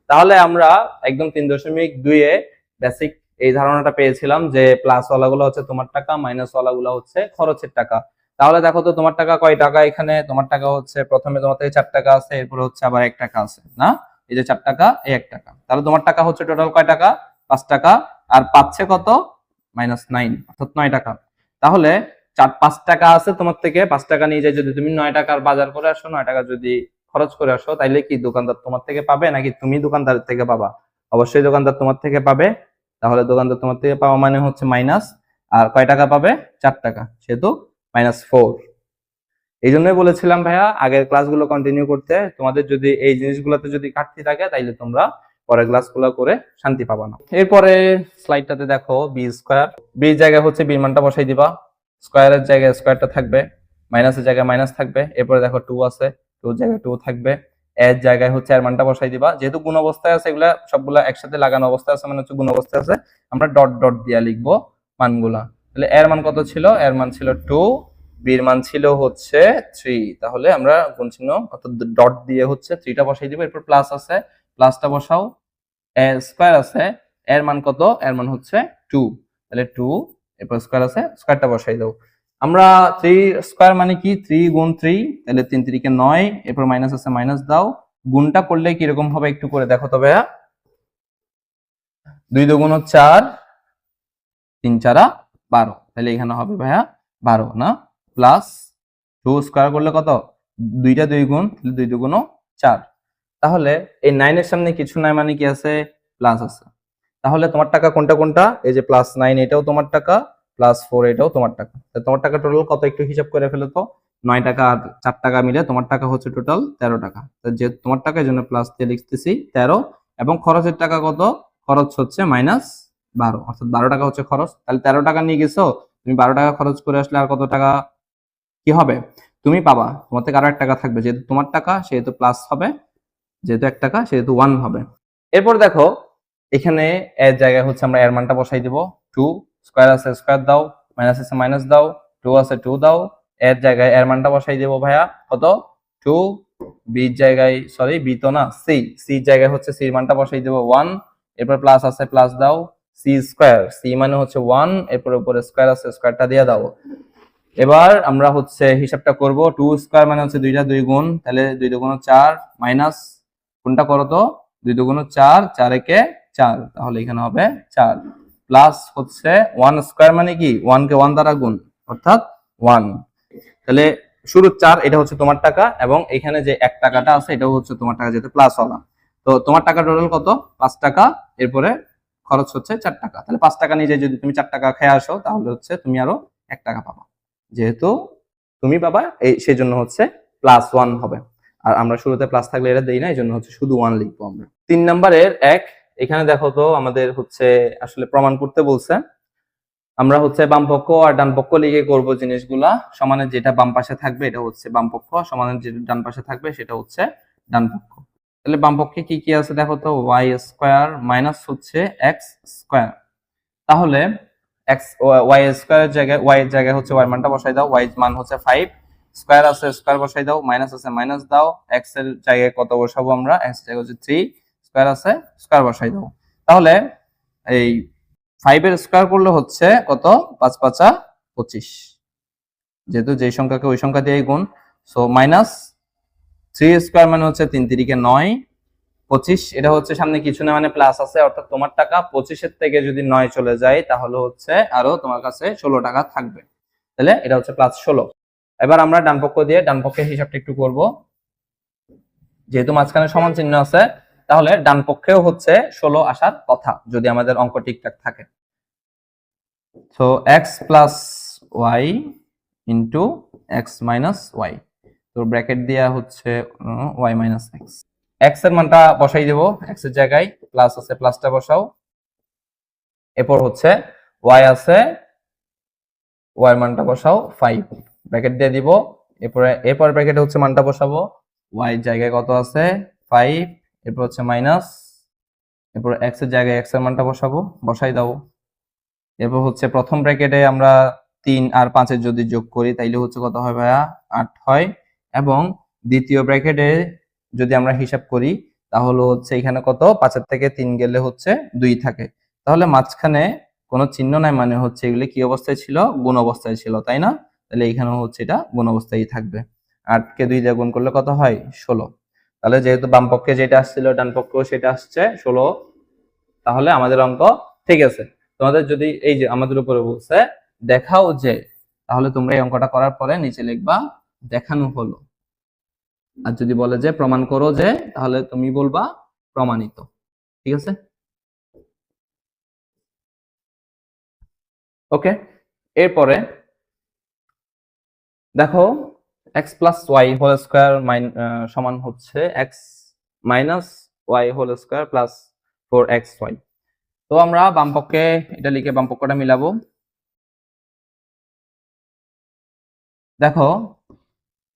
তাহলে আমরা একদম 3.2 এ বেসিক এই ধারণাটা পেয়েছিলাম যে প্লাস ওয়ালাগুলো হচ্ছে তোমার টাকা, মাইনাস ওয়ালাগুলো হচ্ছে খরচের টাকা। তাহলে দেখো তো তোমার টাকা কয় টাকা? এখানে তোমার টাকা হচ্ছে প্রথমে তোমার থেকে 4 টাকা আছে, এরপর হচ্ছে আবার 1 টাকা আছে না, এই যে 4 টাকা এই 1 টাকা, তাহলে তোমার টাকা হচ্ছে টোটাল কয় টাকা? 5 টাকা, আর পাচ্ছে কত? -9, অর্থাৎ 9 টাকা। তাহলে 5 টাকা আছে তোমার থেকে, 5 টাকা নিয়ে যাই যদি তুমি 9 টাকার বাজার করে আসো, 9 টাকা যদি খরচ করে আসো, তাইলে কি দোকানদার তোমার থেকে পাবে নাকি তুমি দোকানদারের থেকে পাবা? অবশ্যই দোকানদার তোমার থেকে পাবে। তাহলে দোকানদার তোমার থেকে পাওয়া মানে হচ্ছে মাইনাস, আর কয় টাকা পাবে? 4 টাকা, সেহেতু -4। এই জন্যই বলেছিলাম ভাইয়া আগের ক্লাসগুলো কন্টিনিউ করতে, তোমাদের যদি এই জিনিসগুলোতে যদি ঘাটতি থাকে তাইলে তোমরা পরের ক্লাসগুলো করে শান্তি পাবা না। এরপরে স্লাইডটাতে দেখো বি স্কয়ার, বি জায়গায় হচ্ছে বি মানটা বসাই দিবা, স্কয়ারের জায়গায় স্কয়ারটা থাকবে, মাইনাসের জায়গায় মাইনাস থাকবে, এরপরে দেখো 2 আছে, 2 জায়গায় 2 থাকবে, এর জায়গায় হচ্ছে এর মানটা বসাই দিবা, যেহেতু গুণ অবস্থায় আছে এগুলা সবগুলা একসাথে লাগানো অবস্থায় আছে মানে হচ্ছে গুণ অবস্থায় আছে, আমরা ডট ডট দিয়ে লিখবো মানগুলা। তাহলে এর মান কত ছিল? এর মান ছিল 2, বির মান ছিল হচ্ছে 3, তাহলে আমরা গুণ চিহ্ন অর্থাৎ ডট দিয়ে হচ্ছে 3টা বসাই দিব, এরপর প্লাস আছে প্লাসটা বসাও, এ স্কয়ার আছে এর মান কত? এর মান হচ্ছে 2, তাহলে 2, এরপর স্কয়ার আছে স্কয়ারটা বসাই দাও। আমরা 3 স্কয়ার মানে কি? 3 গুণ 3, তাহলে 3 3 9, এরপর মাইনাস আছে মাইনাস দাও, গুণটা করলে কি রকম হবে একটু করে দেখো তো ভাইয়া। 2 দুগুণ 4, 3 4 12, তাহলে এখানে হবে ভাইয়া 12 না, প্লাস 2 স্কয়ার করলে কত? 2টা 2 গুণ, 2 দুগুণ 4, তাহলে এই 9 এর সামনে কিছু নাই মানে কি আছে? প্লাস আছে। তাহলে তোমার টাকা কোনটা কোনটা? এই যে +9 এটাও তোমার টাকা, +4 এটাও তোমার টাকা। তোমার টাকা টোটাল কত একটু হিসাব করে ফেলো তো। 9 টাকা আর 4 টাকা মিলে তোমার টাকা হচ্ছে টোটাল 13 টাকা। যে তোমার টাকা, এই জন্য প্লাস দিয়ে লিখতেছি 13। এবং খরচের টাকা কত? খরচ হচ্ছে -12, অর্থাৎ 12 টাকা হচ্ছে খরচ। তাহলে 13 টাকা নিয়ে গেছো, তুমি 12 টাকা খরচ করে আসলে আর কত টাকা কি হবে তুমি পাবা? তোমার থেকে আরো 1 টাকা থাকবে, যেহেতু তোমার টাকা সেহেতু প্লাস হবে, যেহেতু 1 টাকা সেহেতু 1 হবে। এরপর দেখো এখানে এর জায়গায় হচ্ছে আমরা এর মানটা বসাই দিব। 2 স্কয়ার আছে স্কয়ার দাও, মাইনাস আছে মাইনাস দাও, 2 আছে 2 দাও। এর জায়গায় এর মানটা বসাই দেব ভাইয়া, কত? 2। বি জায়গায়, সরি বি তো না, সি জায়গায় হচ্ছে সি এর মানটা বসাই দেব 1। এরপর প্লাস আছে প্লাস দাও, সি স্কয়ার, সি মানে হচ্ছে 1, এরপর উপরে স্কয়ার আছে স্কয়ারটা দিয়ে দাও। এবার আমরা হচ্ছে হিসাবটা করব। 2 স্কয়ার মানে হচ্ছে 2টা 2 গুণ, তাহলে 2 দুগুণ 4, মাইনাস কোনটা করো তো, 2 দুগুণ 4, 4 একে 4, তাহলে এখানে হবে 4, প্লাস হচ্ছে 1 স্কয়ার মানে কি 1 কে 1 দ্বারা গুণ, অর্থাৎ 1। তাহলে শুরু 4, এটা হচ্ছে তোমার টাকা, এবং এখানে যে 1 টাকাটা আছে এটাও হচ্ছে তোমার টাকা, যেহেতু প্লাস ওয়ালা। তো তোমার টাকা টোটাল কত? 5 টাকা। এরপরে খরচ হচ্ছে 4 টাকা। তাহলে 5 টাকা নিয়ে যদি তুমি 4 টাকা খেয়ে আসো, তাহলে হচ্ছে তুমি আরো 1 টাকা পাবা, যেহেতু তুমি পাবা এই সেই জন্য হচ্ছে +1 হবে। আর আমরা শুরুতে প্লাস থাকলে এটা দেই না, এই জন্য হচ্ছে শুধু 1 লিখবো আমরা। 3 নাম্বারের 1, এখানে দেখো তো আমাদের হচ্ছে আসলে প্রমাণ করতে বলছে। আমরা হচ্ছে বাম পক্ষ আর ডান পক্ষ লিখে করব জিনিসগুলা। সমানের যেটা বাম পাশে থাকবে এটা হচ্ছে বাম পক্ষ, সমানের যেটা ডান পাশে থাকবে সেটা হচ্ছে ডান পক্ষ। তাহলে বাম পক্ষে কি কি আছে দেখো তো, y স্কয়ার মাইনাস হচ্ছে x স্কয়ার। তাহলে x y স্কয়ারের জায়গায় y এর জায়গায় হচ্ছে y এর মানটা বসাই দাও, y এর মান হচ্ছে 5, স্কয়ার আছে স্কয়ার বসাই দাও, মাইনাস আছে মাইনাস দাও, x এর জায়গায় কত বসাবো আমরা, x এর জায়গায় হচ্ছে 3, স্কয়ার আছে স্কয়ার বসাই দাও। তাহলে এই 5 এর স্কয়ার করলে হচ্ছে কত, 5 5 25, যেহেতু যেই সংখ্যাকে ওই সংখ্যা দিয়ে গুণ, সো মাইনাস 3 স্কয়ার মানে হচ্ছে 3 3 কে 9, 25, এটা হচ্ছে সামনে কিছু না মানে প্লাস আছে, অর্থাৎ তোমার টাকা 25 এর থেকে যদি 9 চলে যায় তাহলে হচ্ছে আরো তোমার কাছে 16 টাকা থাকবে। তাহলে এটা হচ্ছে +16। এবার আমরা ডান পক্ষ দিয়ে ডান পক্ষের হিসাবটা একটু করব। যেহেতু মাঝখানে সমান চিহ্ন আছে, তাহলে ডান পক্ষেও হচ্ছে 16 আসার কথা যদি আমাদের অঙ্ক ঠিকঠাক থাকে। So x plus y into x minus y, তো ব্র্যাকেট দেওয়া হচ্ছে y মাইনাস x। x এর মানটা বসাই দেব, x এর জায়গায় প্লাস আছে প্লাসটা বসাও। এরপর হচ্ছে y আছে, y এর মানটা বসাও 5, ব্র্যাকেট দিয়ে দিব। এরপর ব্র্যাকেটে হচ্ছে মানটা বসাবো, y এর জায়গায় কত আছে 5, এরপর হচ্ছে মাইনাস, এরপর x এর জায়গায় x এর মানটা বসাবো, বসাই দাও। এরপর হচ্ছে প্রথম ব্র্যাকেটে আমরা 3 আর 5 এর যদি যোগ করি তাইলে হচ্ছে কত হয় ভাইয়া, 8 হয়। এবং দ্বিতীয় ব্র্যাকেটে যদি আমরা হিসাব করি তাহলে হচ্ছে এখানে কত, 5 এর থেকে 3 গেলে হচ্ছে 2 থাকে। তাহলে মাঝখানে কোনো চিহ্ন নাই, মানে হচ্ছে এগুলো কি অবস্থায় ছিল, গুণ অবস্থায় ছিল, তাই না? তাহলে এখানে হচ্ছে এটা গুণ অবস্থায় থাকবে। 8 কে 2 দিয়ে গুণ করলে কত হয়, 16। তাহলে যেহেতু বাম পক্ষে যেটা আসছিল ডান পক্ষেও সেটা আসছে 16, তাহলে আমাদের অঙ্ক ঠিক আছে। তোমাদের যদি এই যে আমাদের উপরে বলছে দেখাও যে, তাহলে তোমরা এই অঙ্কটা করার পরে নিচে লিখবা দেখানো হলো। আর যদি বলে যে প্রমাণ করো যে, তাহলে তুমি বলবা প্রমাণিত। ঠিক আছে, ওকে। এরপরে দেখো x plus Y whole square সমান হচ্ছে x minus Y whole square plus 4xy। তো আমরা বাম পক্ষে এটা লিখে বাম পক্ষটা মিলাবো। দেখো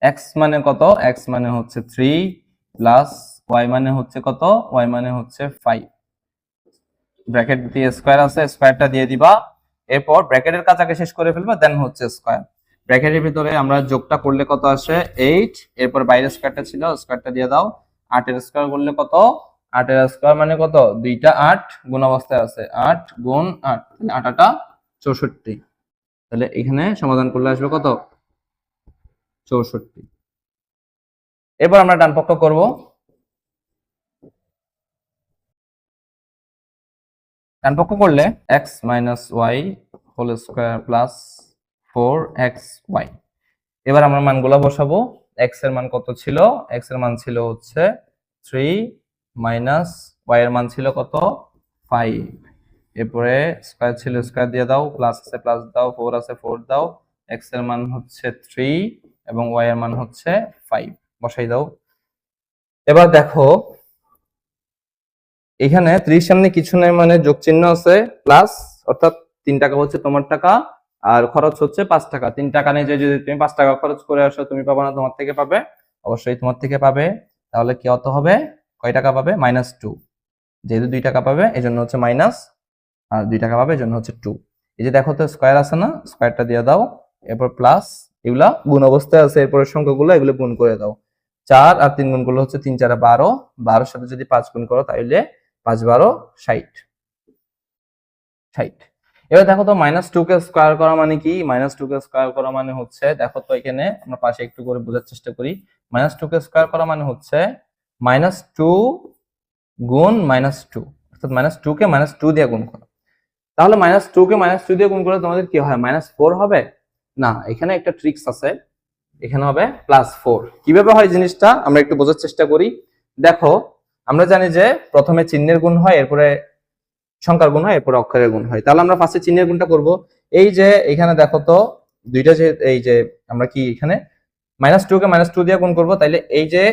x মানে কত, x মানে হচ্ছে 3 প্লাস y মানে হচ্ছে কত, y মানে হচ্ছে 5, ব্র্যাকেট দিয়ে স্কয়ার আছে স্কয়ারটা দিয়ে দিবা। এরপর ব্র্যাকেটের কাজ আগে শেষ করে ফেলবা, দেন হচ্ছে স্কয়ার। ব্র্যাকেটের ভিতরে আমরা যোগটা করলে কত আসে 8, এরপর বাইরে স্কয়ারটা ছিল স্কয়ারটা দিয়ে দাও। 8 এর স্কয়ার করলে কত, 8 এর স্কয়ার মানে কত, 2টা 8 গুণ অবস্থায় আছে, 8 গুণ 8, তাহলে 8 8 64। তাহলে এখানে সমাধান করলে আসবে কত, 64। এবার আমরা ডান পক্ষ করব। ডান পক্ষ করলে x minus Y whole square plus 4xy। এবার আমরা মানগুলো বসাবো। x এর মান কত ছিল, x এর মান ছিল হচ্ছে 3 মাইনাস y এর মান ছিল কত 5, এরপরে স্কয়ার ছিল স্কয়ার দিয়ে দাও, প্লাস আছে প্লাস দাও, 4 আছে 4 দাও, x এর মান হচ্ছে 3 এবং y এর মান হচ্ছে 5 বসাই দাও। এবার দেখো এখানে 30 সামনে কিছু নাই মানে যোগ চিহ্ন আছে প্লাস, অর্থাৎ 3 টাকা হচ্ছে তোমার টাকা আর খরচ হচ্ছে 5 টাকা। 3 টাকা নিয়ে যদি তুমি 5 টাকা খরচ করে আসো তুমি পাবে না, তোমার থেকে পাবে, অবশ্যই তোমার থেকে পাবে। তাহলে কি অত হবে, কয় টাকা পাবে, -2। যেহেতু 2 টাকা পাবে এজন্য হচ্ছে মাইনাস, আর 2 টাকা পাবে এজন্য হচ্ছে 2। এই যে দেখো তো স্কয়ার আছে না, স্কয়ারটা দিয়ে দাও, এরপর প্লাস, এগুলা গুণ অবস্থায় আছে, এরপরের সংখ্যাগুলো এগুলো গুণ করে দাও। 4 আর 3 গুণ করলে হচ্ছে 3 4 12, 12 সাথে যদি 5 গুণ করো তাহলে 5 12 60। এবার দেখো তো -2 কে স্কয়ার করা মানে কি, -2 কে স্কয়ার করা মানে হচ্ছে, দেখো তো এখানে আমরা পাশে একটু করে বোঝার চেষ্টা করি। -2 কে স্কয়ার করা মানে হচ্ছে -2 গুণ -2, অর্থাৎ -2 কে -2 দিয়ে গুণ করা। তাহলে -2 কে -2 দিয়ে গুণ করলে তোমাদের কি হয়, -4 হবে না? এখানে একটা ট্রিক্স আছে, এখানে হবে +4। কিভাবে হয় জিনিসটা আমরা একটু বোঝার চেষ্টা করি। দেখো আমরা জানি যে প্রথমে চিহ্নের গুণ হয়, এরপরে সংখ্যার গুণ হয়, এরপরে অক্ষরের গুণ হয়। তাহলে আমরা ফার্স্টে চিহ্নের গুণটা করব। এই যে এখানে দেখো তো দুইটা, যে এই যে আমরা কি এখানে -2 কে -2 দিয়ে গুণ করব, তাইলে এই যে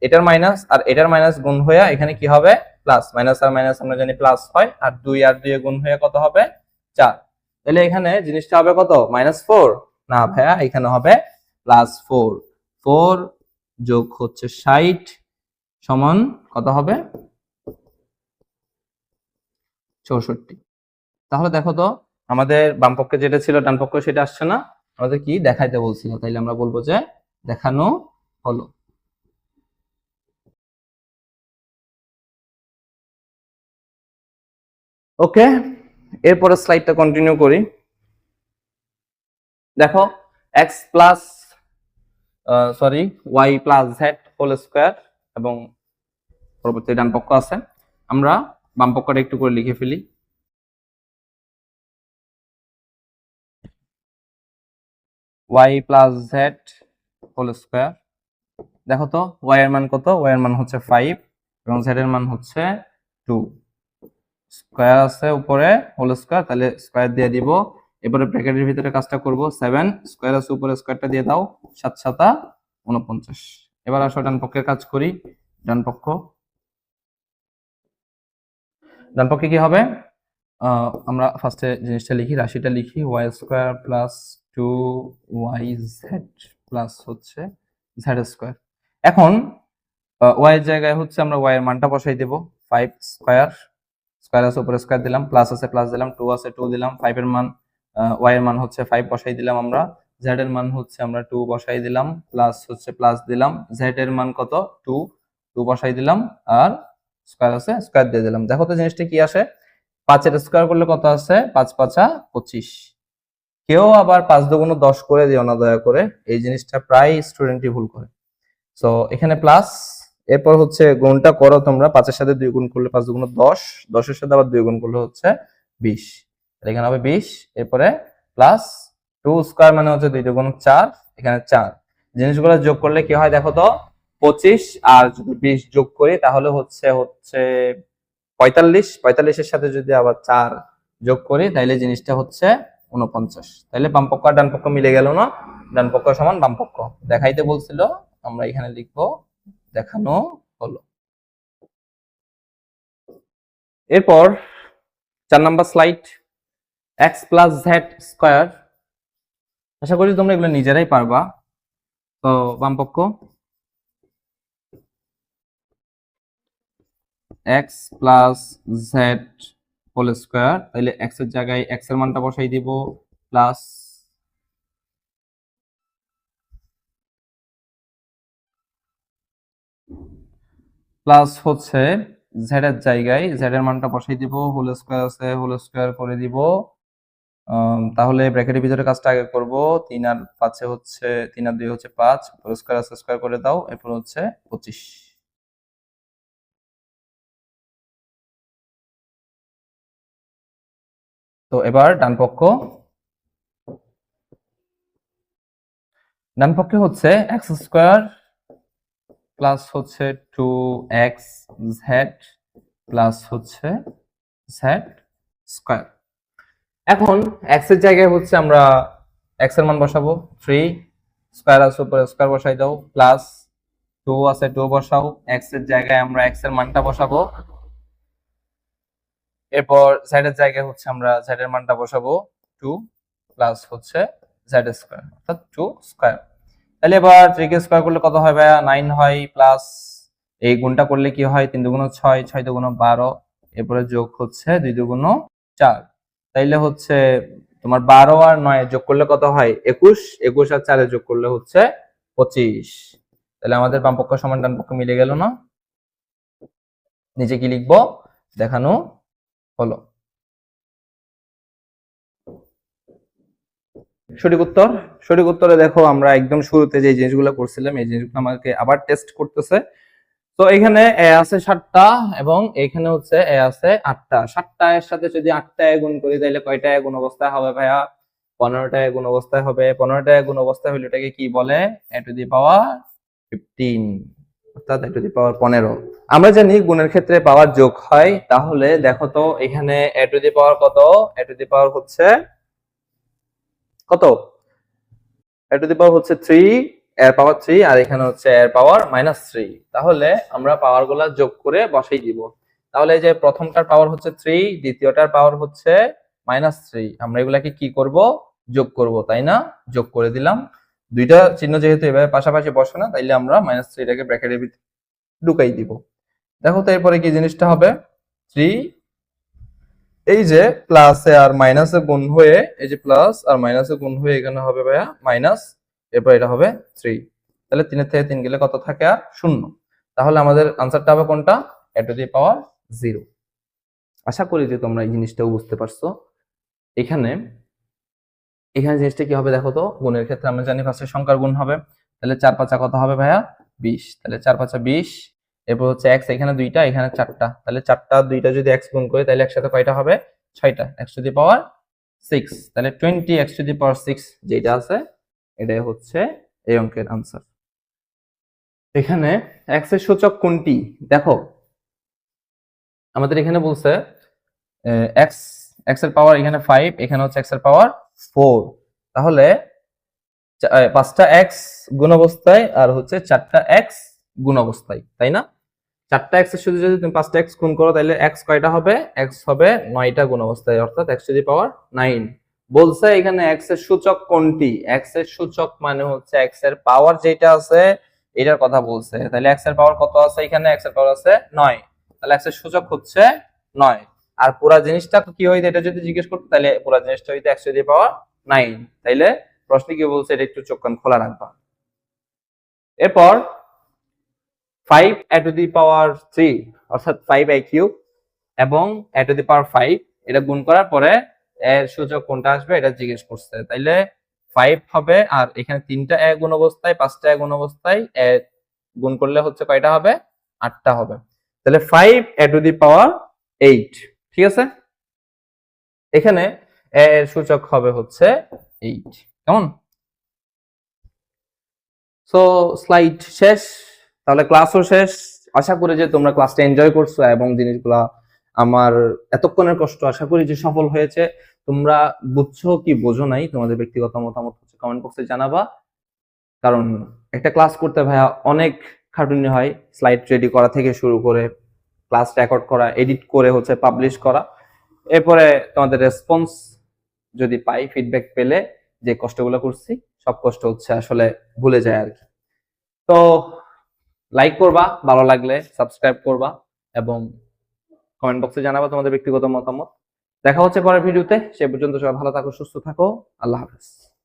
এটার মাইনাস আর এটার মাইনাস গুণ হয়ে এখানে কি হবে, প্লাস। মাইনাস আর মাইনাস আমরা জানি প্লাস হয়, আর 2 আর 2 গুণ হয়ে কত হবে, 4। তাহলে এখানে জিনিসটা হবে কত, -4 না ভাইয়া, এখানে হবে +4। 4 যোগ হচ্ছে 60 সমান কত হবে, 64। তাহলে দেখো তো আমাদের বাম পক্ষে যেটা ছিল ডান পক্ষে সেটা আসছে না, আমাদের কি দেখাইতে বলছিল, তাইলে আমরা বলবো যে দেখানো হলো। ওকে, এরপরে স্লাইডটা কন্টিনিউ করি। দেখো x plus y plus z whole square এবং পরবর্তী ডান পক্ষ আছে, আমরা বাম পক্ষটা একটু করে লিখে ফেলি। y plus z whole square, দেখো তো y এর মান কত, y এর মান হচ্ছে 5 এবং z এর মান হচ্ছে 2। স্কয়ার আছে উপরে হোল স্কয়ার, তাহলে স্কয়ার দিয়ে দিব। এবারে ব্র্যাকেটের ভিতরে কাজটা করব, 7 স্কয়ার আছে উপরে, স্কয়ারটা দিয়ে দাও, 7 7 49। এবার আসো ডান পক্ষের কাজ করি। ডান পক্ষে কি হবে, আমরা ফার্স্টে জিনিসটা লিখি, রাশিটা লিখি, y square plus 2yz plus হচ্ছে z স্কয়ার। এখন y এর জায়গায় হচ্ছে আমরা y এর মানটা বসাই দেব, 5 স্কয়ার, স্কয়ার আছে উপরে স্কয়ার দিলাম, প্লাস আছে প্লাস দিলাম, 2 আছে 2 দিলাম, 5 এর মান y এর মান হচ্ছে 5 বসাই দিলাম আমরা, z এর মান হচ্ছে আমরা 2 বসাই দিলাম, প্লাস হচ্ছে প্লাস দিলাম, z এর মান কত 2, 2 বসাই দিলাম, আর স্কয়ার আছে স্কয়ার দিয়ে দিলাম। দেখো তো জিনিসটা কি আসে, 5 এর স্কয়ার করলে কত আছে, 5 5 25। কেউ আবার 5 দুগুণ 10 করে দিও না দয়া করে, এই জিনিসটা প্রায় স্টুডেন্টই ভুল করে। সো এখানে প্লাস, এরপর হচ্ছে গুণটা করো তোমরা, 5 এর সাথে 2 গুণ করলে 5 দুগুণ 10, 10 এর সাথে আবার 2 গুণ করলে হচ্ছে 20। এখানে হবে 20, এরপরে প্লাস 2 স্কয়ার মানে হচ্ছে 2 দুগুণ 4, এখানে 4। জিনিসগুলো যোগ করলে কি হয় দেখো তো, 25 আর যদি 20 যোগ করি তাহলে হচ্ছে 45, 45 এর সাথে যদি আবার 4 যোগ করি তাহলে জিনিসটা হচ্ছে 49। তাহলে বাম পক্ষ আর ডান পক্ষ মিলে গেল না, ডান পক্ষ সমান বাম পক্ষ। দেখাইতে বলছিল, আমরা এখানে লিখবো দেখানো হলো। এরপর 4 number slide, x plus z square. আশা করি তোমরা এগুলো নিজেরাই পারবা। তো বাম পক্ষ x plus z whole square, তাহলে x এর জায়গায় x এর মানটা বসাই দিব, প্লাস প্লাস হচ্ছে z এর জায়গায় z এর মানটা বসাই দিব, হোল স্কয়ার আছে হোল স্কয়ার করে দিব। তাহলে ব্র্যাকেটের ভিতরে কাজটা আগে করব, 3 আর 5 হচ্ছে 3 আর 2 হচ্ছে 5, হোল স্কয়ার আছে স্কয়ার করে দাও, এরপর হচ্ছে 25। তো এবার ডান পক্ষে হচ্ছে x স্কয়ার প্লাস হচ্ছে 2x z প্লাস হচ্ছে z স্কয়ার। এখন x এর জায়গায় হচ্ছে আমরা x এর মান বসাবো 3, স্কয়ার আছে উপরে স্কয়ার বসাই দাও, প্লাস 2 আছে 2 বসাও, x এর জায়গায় আমরা x এর মানটা বসাবো, এরপর z এর জায়গায় হচ্ছে আমরা z এর মানটা বসাবো 2 প্লাস হচ্ছে z স্কয়ার অর্থাৎ 2 স্কয়ার। তাহলে এবার 3 কে স্কয়ার করলে কত হয় ভাইয়া? 9 হয়, প্লাস এই গুণটা করলে কি হয়? 3 দুগুণ 6, 6 দুগুণ 12, এরপরে যোগ হচ্ছে 2 দুগুণ 4। তাইলে হচ্ছে তোমার 12 আর 9 যোগ করলে কত হয়? 21, 21 আর 4 যোগ করলে হচ্ছে 25। তাহলে আমাদের বাম পক্ষ সমান ডান পক্ষ মিলে গেল না? নিচে কি লিখবো? দেখানো হলো। সঠিক উত্তরে দেখো আমরা একদম শুরুতে যে জিনিসগুলো করছিলাম এই জিনিসগুলো আমাকে আবার টেস্ট করতেছে। তো এখানে এ আছে 7টা এবং এখানে হচ্ছে এ আছে 8টা। 7টা এর সাথে যদি 8টা এ গুণ করি তাহলে কয়টা এ গুণ অবস্থায় হবে ভাইয়া? 15টা এ গুণ অবস্থায় হবে। 15টা এ গুণ অবস্থায় হলে এটাকে কি বলে? a টু দি পাওয়ার 15 অর্থাৎ a টু দি পাওয়ার 15। আমরা জানি গুণের ক্ষেত্রে পাওয়ার যোগ হয়, তাহলে দেখো তো এখানে a টু দি পাওয়ার কত? a টু দি পাওয়ার হচ্ছে কত? a টু দি পাওয়ার হচ্ছে 3, এর পাওয়ার 3 আর এখানে হচ্ছে এর পাওয়ার -3। তাহলে আমরা পাওয়ার গুলা যোগ করে বসাই দিব। তাহলে এই যে প্রথমটার পাওয়ার হচ্ছে 3, দ্বিতীয়টার পাওয়ার হচ্ছে -3, আমরা এগুলাকে কি করব? যোগ করব, তাই না? যোগ করে দিলাম। দুইটা চিহ্ন যেহেতু এভাবে পাশাপাশি বসে না, তাইলে আমরা -3টাকে ব্র্যাকেটের ভিতরে ঢুকাই দিব। দেখো তো এরপরে কি জিনিসটা হবে? 3 এই যে প্লাসে আর মাইনাসে গুণ হয়ে, এই যে প্লাস আর মাইনাসে গুণ হয়ে এখানে হবে ভাইয়া মাইনাস, এরপর এটা হবে 3। তাহলে 3 এর থেকে 3 গেলে কত থাকে? আর 0। তাহলে আমাদের আনসারটা হবে কোনটা? a টু দি পাওয়ার 0। আশা করি যে তোমরা এই জিনিসটাও বুঝতে পারছো। এখানে এখানে জিনিসটা কি হবে দেখো তো? গুণের ক্ষেত্রে আমরা জানি ফার্স্টে সংখ্যার গুণ হবে। তাহলে 4 5 কত হবে ভাইয়া? 20। তাহলে 4 5 20, এরপর হচ্ছে x এখানে 2টা এখানে 4টা, তাহলে 4টা 2টা যদি x গুণ করি তাহলে একসাথে কয়টা হবে? 6টা, x টু দি পাওয়ার 6। তাহলে 20 x টু দি পাওয়ার 6 যেটা আছে এটাই হচ্ছে এই অঙ্কের আনসার। এখানে x এর সূচক কোনটি? দেখো আমাদের এখানে বলছে x x এর পাওয়ার এখানে 5, এখানে হচ্ছে x এর পাওয়ার 4। তাহলে 5টা x গুণ অবস্থায় আর হচ্ছে 4টা x গুণ অবস্থায়, তাই না? 4টা x এর সাথে যদি তুমি 5টা x গুণ করো তাহলে x কয়টা হবে? x হবে 9টা গুণ অবস্থায় অর্থাৎ x টু দি পাওয়ার 9। বলছে এখানে x এর সূচক কোনটি? x এর সূচক মানে হচ্ছে x এর পাওয়ার যেটা আছে এটার কথা বলছে। তাহলে x এর পাওয়ার কত আছে? এখানে x এর পাওয়ার আছে 9, তাহলে x এর সূচক হচ্ছে 9। আর পুরো জিনিসটা কি হইতো এটা যদি জিজ্ঞেস করতে তাহলে পুরো জিনিসটা হইতো x টু দি পাওয়ার 9। তাইলে প্রশ্নে কি বলছে এটা একটু চোখ কান খোলা রাখবা। এরপর 5 a টু দি পাওয়ার 3 অর্থাৎ 5 কিউব এবং a টু দি পাওয়ার 5 এটা গুণ করার পরে এর সূচক কোনটা আসবে এটা জিজ্ঞেস করছে। তাইলে 5 হবে আর এখানে 3টা a গুণ অবস্থায় 5টা a গুণ অবস্থায় a গুণ করলে হচ্ছে কয়টা হবে? 8টা হবে। তাহলে 5 a টু দি পাওয়ার 8, ঠিক আছে? এখানে a এর সূচক হবে হচ্ছে 8। কেমন? সো স্লাইড শেষ, তাহলে ক্লাসও শেষ। আশা করি যে তোমরা ক্লাসটা এনজয় করছো এবং জিনিসগুলা আমার এতক্ষণের কষ্ট আশা করি যে সফল হয়েছে। তোমরা বুঝছো কি বোঝো নাই তোমাদের ব্যক্তিগত মতামত হচ্ছে কমেন্ট বক্সে জানাবা। কারণ একটা ক্লাস করতে ভাইয়া অনেক খাটুনি হয়, স্লাইড রেডি করা থেকে শুরু করে ক্লাস রেকর্ড করা, এডিট করে হচ্ছে পাবলিশ করা, এরপরে তোমাদের রেসপন্স যদি পাই, ফিডব্যাক পেলে যে কষ্টগুলো করছি সব কষ্ট হচ্ছে আসলে ভুলে যায় আর কি। তো লাইক করবা, ভালো লাগলে সাবস্ক্রাইব করবা এবং কমেন্ট বক্সে জানাবা তোমাদের ব্যক্তিগত মতামত। দেখা হচ্ছে পরের ভিডিওতে, সে পর্যন্ত সবাই ভালো থাকো, সুস্থ থাকো, আল্লাহ হাফেজ।